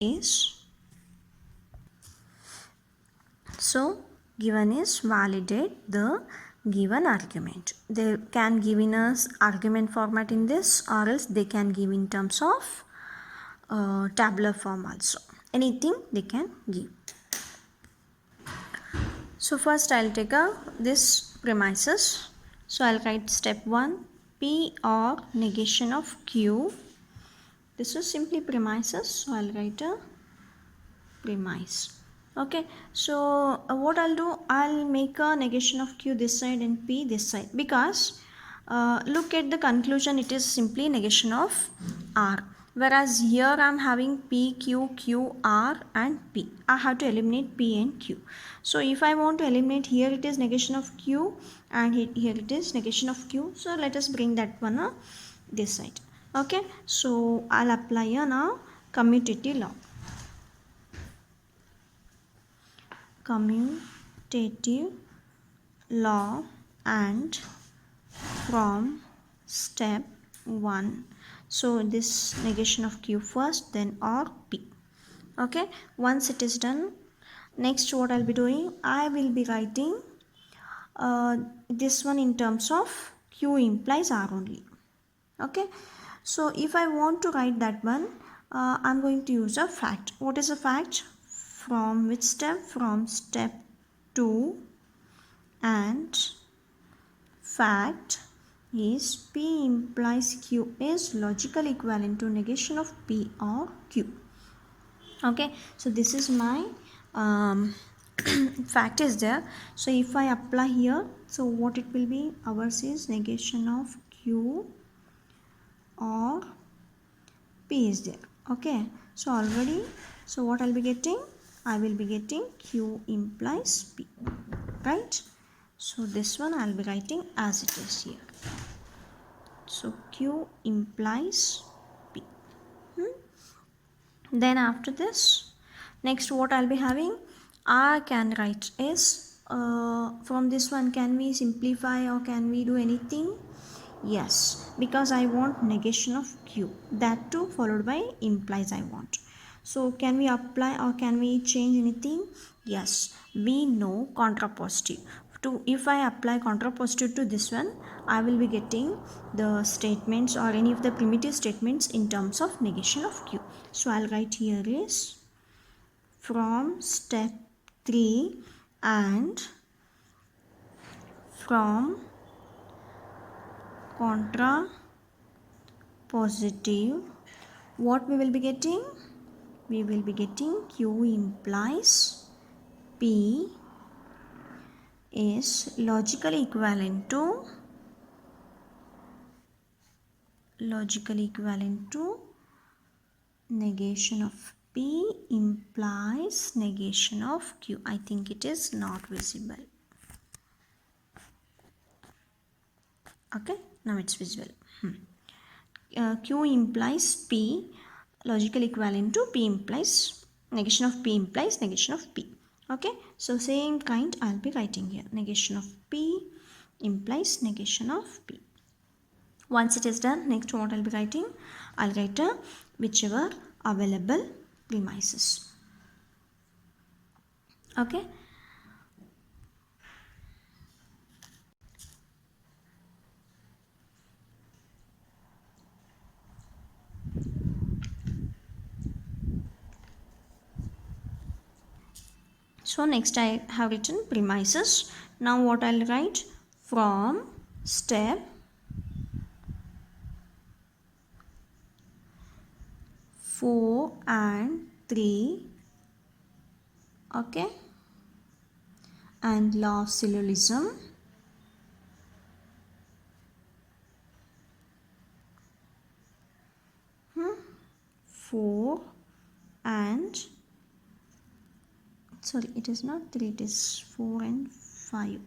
is, so given is validate the given argument. They can give in us argument format in this, or else they can give in terms of tabular form also. Anything they can give. So first I'll take this premises. So I'll write step 1, P or negation of Q. This is simply premises, so I'll write a premise. Okay, so what I'll do, I'll make a negation of Q this side and P this side, because look at the conclusion, it is simply negation of R. Whereas here I am having P, Q, Q, R and P. I have to eliminate P and Q. So if I want to eliminate, here it is negation of Q and here it is negation of Q. So let us bring that one this side. Okay, so I'll apply now commutative law. Commutative law, and from step 1, so this negation of Q first, then or P. Okay, once it is done, next what I'll be doing, I will be writing this one in terms of Q implies R only. Okay, so if I want to write that one, I'm going to use a fact. What is a fact? From which step? From step 2, and fact is P implies Q is logical equivalent to negation of P or Q. Okay, so this is my fact is there. So if I apply here, so what it will be, ours is negation of Q or P is there. Okay, so already, so what I'll be getting, I will be getting Q implies P, right? So this one I'll be writing as it is here. So Q implies P. Then after this, next what I'll be having, I can write is, from this one can we simplify or can we do anything? Yes, because I want negation of Q, that too followed by implies I want. So can we apply or can we change anything? Yes, we know contrapositive. If I apply contrapositive to this one, I will be getting the statements or any of the primitive statements in terms of negation of Q. So I'll write here is from step 3 and from contrapositive, what we will be getting? We will be getting Q implies P is logically equivalent to negation of P implies negation of Q. I think it is not visible. Okay, now it's visible. Q implies P logical equivalent to P implies negation of P implies negation of P. Okay, so same kind I'll be writing here, negation of P implies negation of P. Once it is done, next what I'll be writing, I'll write a whichever available premises. Okay, so next I have written premises. Now what I'll write, from step 4 and 3, okay, and law of syllogism, four and sorry, it is not 3, it is 4 and 5.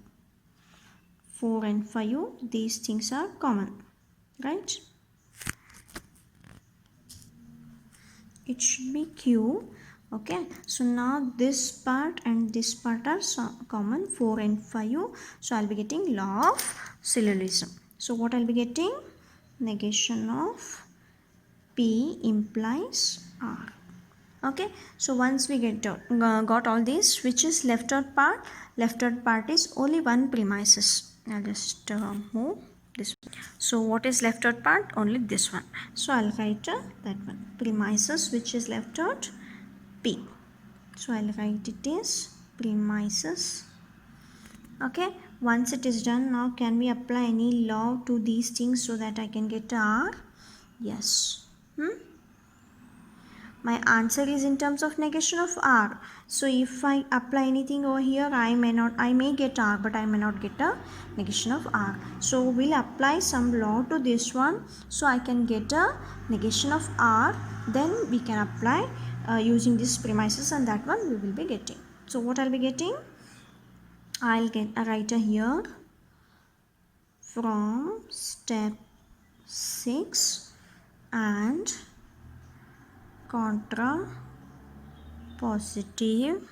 4 and 5, these things are common, right? It should be Q. Okay, so now this part and this part are common, 4 and 5. So I'll be getting law of syllogism. So what I'll be getting, negation of P implies R. Okay, so once we got all these, which is left out part? Left out part is only one premises. I'll just move this one. So what is left out part? Only this one. So I'll write that one. Premises which is left out, P. So I'll write it as premises. Okay, once it is done, now can we apply any law to these things so that I can get R? Yes. My answer is in terms of negation of R. So if I apply anything over here, I may get R, but I may not get a negation of R. So we'll apply some law to this one, so I can get a negation of R. Then we can apply using this premises, and that one we will be getting. So what I'll be getting? I'll get a writer here from step 6 and contra positive.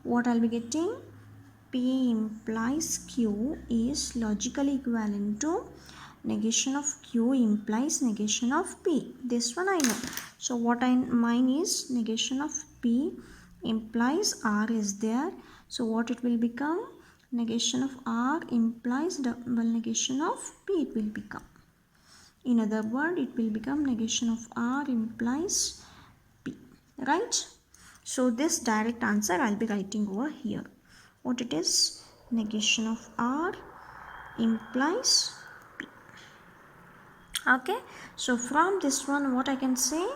What I'll be getting? P implies Q is logically equivalent to negation of Q implies negation of P. This one I know. So what mine is negation of P implies R is there. So what it will become? Negation of R implies double negation of P it will become. In other words, it will become negation of R implies P. Right? So this direct answer I'll be writing over here. What it is? Negation of R implies P. Okay. So from this one, what I can say?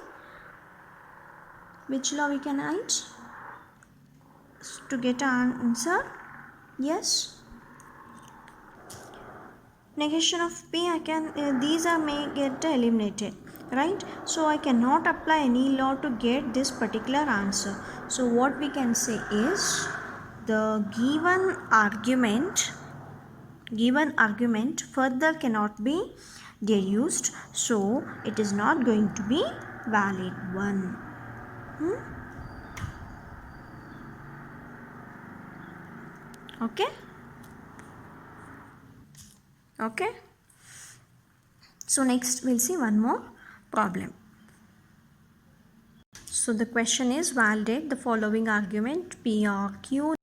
Which law we can write to get an answer? Yes. Negation of P, I can these are may get eliminated, right? So I cannot apply any law to get this particular answer. So what we can say is the given argument further cannot be deduced, so it is not going to be valid one. Okay, so next we'll see one more problem. So the question is validate the following argument P or Q